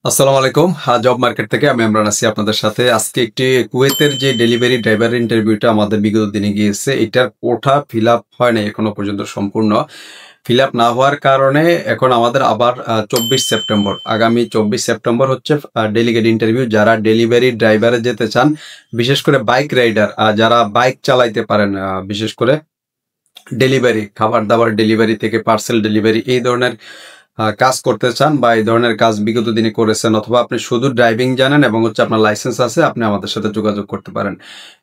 আসসালামু আলাইকুম। Job market থেকে আমি ইমরান আছি আপনাদের সাথে। আজকে একটি কুয়েতের যে ডেলিভারি ড্রাইভারের ইন্টারভিউটা আমাদের বিগত দিনে গিয়েছে, এটার কোটা ফিল আপ হয় নাই এখনো পর্যন্ত সম্পূর্ণ। ফিল আপ না হওয়ার কারণে এখন আমাদের আবার ২৪ সেপ্টেম্বর, আগামী ২৪ সেপ্টেম্বর হচ্ছে ডেলিগেট ইন্টারভিউ। যারা ডেলিভারি ড্রাইভারে যেতে চান, বিশেষ করে বাইক রাইডার, যারা বাইক চালাইতে পারেন, বিশেষ করে ডেলিভারি, খাবার-দাবার ডেলিভারি থেকে পার্সেল ডেলিভারি এই ধরনের কাজ করতে চান বা এই ধরনের কাজ বিগত দিনে করেছেন, অথবা আপনি শুধু ড্রাইভিং জানেন এবং হচ্ছে আপনার লাইসেন্স আছে, আপনি আমাদের সাথে যোগাযোগ করতে পারেন।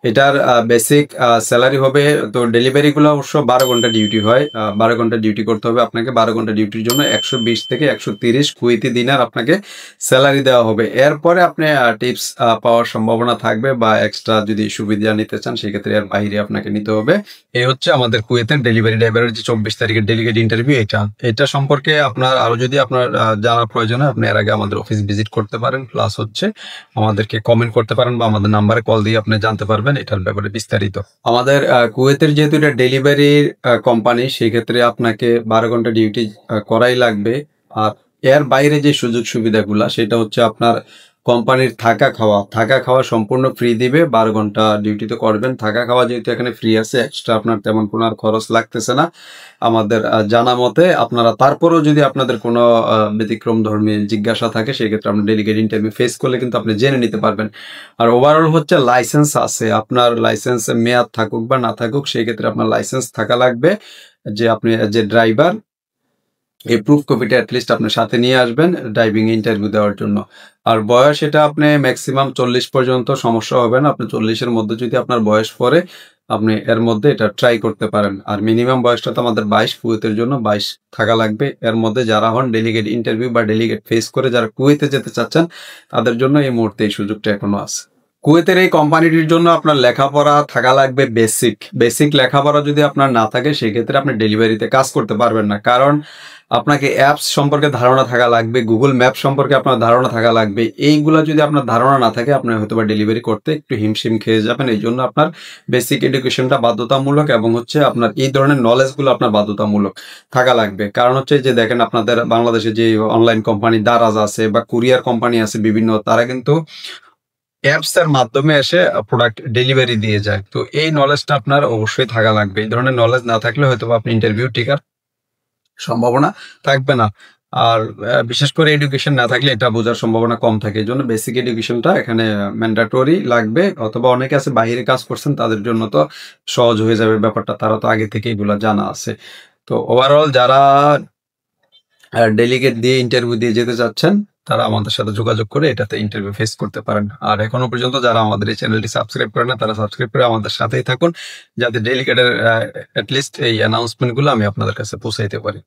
এটার বেসিক স্যালারি হবে, তো ডেলিভারিগুলো অবশ্য ১২ ঘন্টা ডিউটি হয়। ১২ ঘন্টা ডিউটি করতে হবে আপনাকে। ১২ ঘন্টা ডিউটির জন্য ১২০ থেকে ১৩০ কুয়েতি দিনার আপনাকে স্যালারি দেওয়া হবে। এরপরে আপনি টিপস পাওয়ার সম্ভাবনা থাকবে, বা এক্সট্রা যদি সুবিধা নিতে চান সেক্ষেত্রে এর বাইরে আপনাকে নিতে হবে। এই হচ্ছে আমাদের কুয়েতের ডেলিভারি ড্রাইভারের যে ২৪ তারিখের ডেলিগেট ইন্টারভিউ। এটা সম্পর্কে আপনার আরো যদি আপনার জানার প্রয়োজন হয়, আপনি এর আগে আমাদের অফিস ভিজিট করতে পারেন, প্লাস হচ্ছে আমাদেরকে কমেন্ট করতে পারেন, বা আমাদের নাম্বারে কল দিয়ে আপনি জানতে পারবেন এটার ব্যাপারে বিস্তারিত। আমাদের কুয়েতের যেহেতু এটা ডেলিভারির কোম্পানি, সেক্ষেত্রে আপনাকে ১২ ঘন্টা ডিউটি করাই লাগবে। আর এর বাইরে যে সুযোগ সুবিধাগুলা, সেটা হচ্ছে আপনার কোম্পানির থাকা খাওয়া সম্পূর্ণ ফ্রি দিবে। ১২ ঘন্টা ডিউটিতে করবেন, থাকা খাওয়া যেহেতু এখানে ফ্রি আছে, এক্সট্রা আপনার তেমন কোনো আর খরচ লাগতেছে না আমাদের জানা মতে। আপনারা তারপরেও যদি আপনাদের কোনো ব্যতিক্রম ধর্মী জিজ্ঞাসা থাকে, সেক্ষেত্রে আপনি ডেলিগেট ইন্টারভিউ ফেস করলে কিন্তু আপনি জেনে নিতে পারবেন। আর ওভারঅল হচ্ছে লাইসেন্স আছে, আপনার লাইসেন্স মেয়াদ থাকুক বা না থাকুক, সেই ক্ষেত্রে আপনার লাইসেন্স থাকা লাগবে। যে আপনি যে ড্রাইভার, এই প্রুফ কপিটা অ্যাটলিস্ট আপনার সাথে নিয়ে আসবেন ড্রাইভিং ইন্টারভিউ দেওয়ার জন্য। আর বয়স, এটা আপনি ম্যাক্সিমাম ৪০ পর্যন্ত সমস্যা হবে না। আপনি ৪০-এর মধ্যে যদি আপনার বয়স পড়ে, আপনি এর মধ্যে এটা ট্রাই করতে পারেন। আর মিনিমাম বয়সটা তো আমাদের ২২, কুয়েতের জন্য ২২ থাকা লাগবে। এর মধ্যে যারা হন ডেলিগেট ইন্টারভিউ বা ডেলিগেট ফেস করে যারা কুয়েতে যেতে চাচ্ছেন, তাদের জন্য এই মুহূর্তে এই সুযোগটা এখনো আছে। কুয়েতের এই কোম্পানিটির জন্য আপনার লেখাপড়া থাকা লাগবে বেসিক লেখাপড়া যদি আপনার না থাকে, সেক্ষেত্রে আপনি ডেলিভারিতে কাজ করতে পারবেন না। কারণ আপনাকে অ্যাপস সম্পর্কে ধারণা থাকা লাগবে, গুগল ম্যাপ সম্পর্কে আপনার ধারণা থাকা লাগবে। এইগুলা যদি আপনার ধারণা না থাকে, আপনি হয়তোবা ডেলিভারি করতে একটু হিমশিম খেয়ে যাবেন। এই জন্য আপনার বেসিক এডুকেশনটা বাধ্যতামূলক, এবং হচ্ছে আপনার এই ধরনের নলেজগুলো আপনার বাধ্যতামূলক থাকা লাগবে। কারণ হচ্ছে যে দেখেন, আপনাদের বাংলাদেশে যে অনলাইন কোম্পানি দারাজ আছে বা কুরিয়ার কোম্পানি আছে বিভিন্ন, তারা কিন্তু অ্যাপস এর মাধ্যমে এসে প্রোডাক্ট ডেলিভারি দিয়ে যায়। তো এই নলেজটা আপনার অবশ্যই থাকা লাগবে। এই ধরনের নলেজ না থাকলে হয়তোবা আপনি ইন্টারভিউ টিকার সম্ভাবনা থাকবে না। আর বিশেষ করে এডুকেশন না থাকলে এটা বোঝার সম্ভাবনা কম থাকে। এজন্য বেসিক এডুকেশনটা এখানে ম্যান্ডেটরি লাগবে। অথবা অনেকে আছে বাইরে কাজ করছেন, তাদের জন্য তো সহজ হয়ে যাবে ব্যাপারটা, তারা তো আগে থেকে এগুলা জানা আছে। তো ওভারঅল যারা ডেলিগেট দিয়ে ইন্টারভিউ দিয়ে যেতে চাচ্ছেন, তারা আমাদের সাথে যোগাযোগ করে এটাতে ইন্টারভিউ ফেস করতে পারেন। আর এখনো পর্যন্ত যারা আমাদের এই চ্যানেলটি সাবস্ক্রাইব করে না, তারা সাবস্ক্রাইব করে আমাদের সাথেই থাকুন, যাতে ডেলিগেটের অ্যাটলিস্ট এই অ্যানাউন্সমেন্ট গুলো আমি আপনাদের কাছে পৌঁছাইতে পারি।